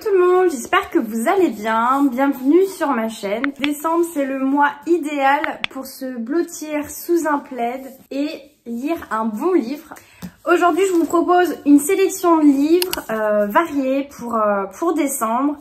tout le monde, j'espère que vous allez bien, bienvenue sur ma chaîne. Décembre c'est le mois idéal pour se blottir sous un plaid et lire un bon livre. Aujourd'hui je vous propose une sélection de livres variés pour décembre,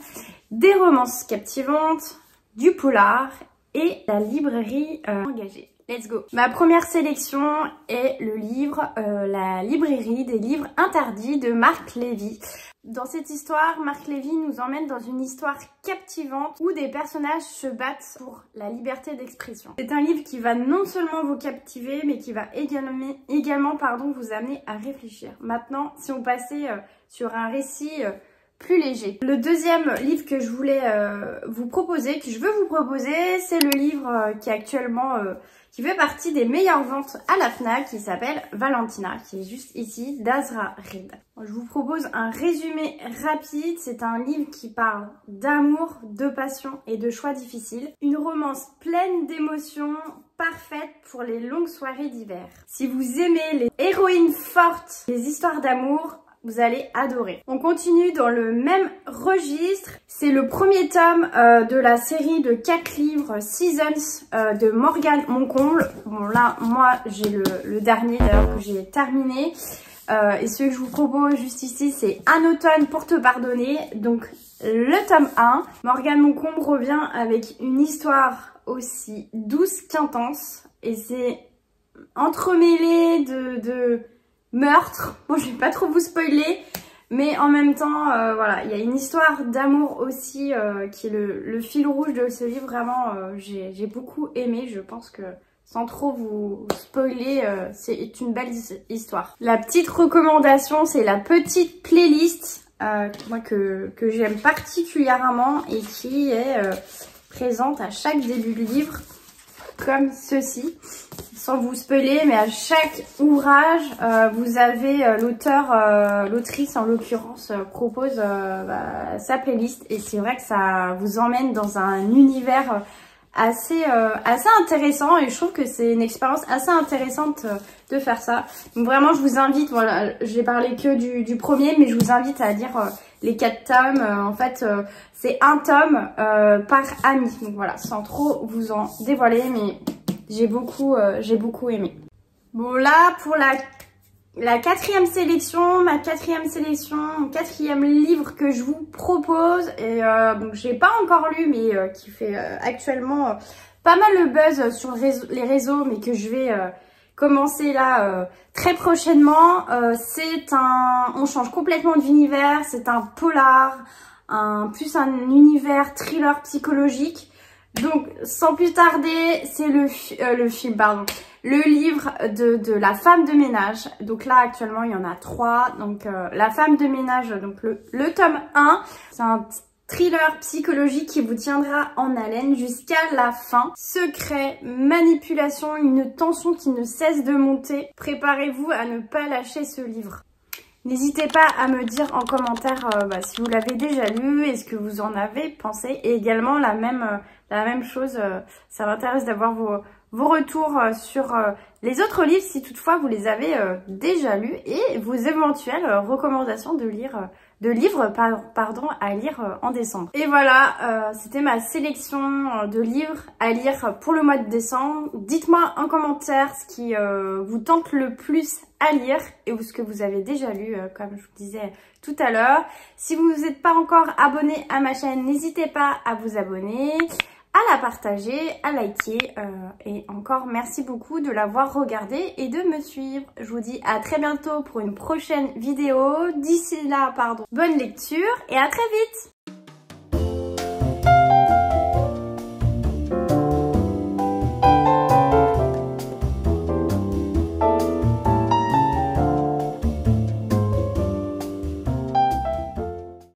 des romances captivantes, du polar et la librairie engagée. Let's go! Ma première sélection est le livre La librairie des livres interdits de Marc Lévy. Dans cette histoire, Marc Lévy nous emmène dans une histoire captivante où des personnages se battent pour la liberté d'expression. C'est un livre qui va non seulement vous captiver, mais qui va également vous amener à réfléchir. Maintenant, si on passait sur un récit plus léger. Le deuxième livre que je voulais vous proposer, c'est le livre qui est actuellement... qui fait partie des meilleures ventes à la FNAC, qui s'appelle Valentina, qui est juste ici, d'Azra Reed. Je vous propose un résumé rapide. C'est un livre qui parle d'amour, de passion et de choix difficiles. Une romance pleine d'émotions, parfaite pour les longues soirées d'hiver. Si vous aimez les héroïnes fortes, les histoires d'amour, vous allez adorer. On continue dans le même registre. C'est le premier tome de la série de 4 livres Seasons de Morgane Moncomble. Bon là, moi j'ai le dernier d'ailleurs que j'ai terminé. Et ce que je vous propose juste ici, c'est Un automne pour te pardonner. Donc le tome 1. Morgane Moncomble revient avec une histoire aussi douce qu'intense. Et c'est entremêlé de meurtre. Bon, je vais pas trop vous spoiler, mais en même temps, voilà, il y a une histoire d'amour aussi qui est le fil rouge de ce livre. Vraiment, j'ai beaucoup aimé. Je pense que sans trop vous spoiler, c'est une belle histoire. La petite recommandation, c'est la petite playlist moi que j'aime particulièrement et qui est présente à chaque début de livre, comme ceci. Sans vous spoiler, mais à chaque ouvrage, vous avez l'autrice en l'occurrence propose sa playlist, et c'est vrai que ça vous emmène dans un univers assez intéressant, et je trouve que c'est une expérience assez intéressante de faire ça. Donc vraiment, je vous invite, voilà, j'ai parlé que du premier, mais je vous invite à lire les 4 tomes. En fait, c'est un tome par ami. Donc voilà, sans trop vous en dévoiler, mais j'ai beaucoup aimé. Bon là, pour la quatrième sélection, mon quatrième livre que je vous propose, et donc j'ai pas encore lu, mais qui fait actuellement pas mal le buzz sur les réseaux, mais que je vais commencer là très prochainement. On change complètement d'univers, c'est un polar, plus un univers thriller psychologique. Donc, sans plus tarder, c'est le livre de La femme de ménage. Donc là, actuellement, il y en a 3. Donc, La femme de ménage, donc le tome 1. C'est un thriller psychologique qui vous tiendra en haleine jusqu'à la fin. Secret, manipulation, une tension qui ne cesse de monter. Préparez-vous à ne pas lâcher ce livre. N'hésitez pas à me dire en commentaire si vous l'avez déjà lu et ce que vous en avez pensé. Et également la même chose, ça m'intéresse d'avoir vos retours sur les autres livres, si toutefois vous les avez déjà lus, et vos éventuelles recommandations de livres à lire en décembre. Et voilà, c'était ma sélection de livres à lire pour le mois de décembre. Dites-moi en commentaire ce qui vous tente le plus à lire et ce que vous avez déjà lu, comme je vous disais tout à l'heure. Si vous n'êtes pas encore abonné à ma chaîne, n'hésitez pas à vous abonner, à la partager, à liker, et encore merci beaucoup de l'avoir regardé et de me suivre. Je vous dis à très bientôt pour une prochaine vidéo. D'ici là, bonne lecture et à très vite!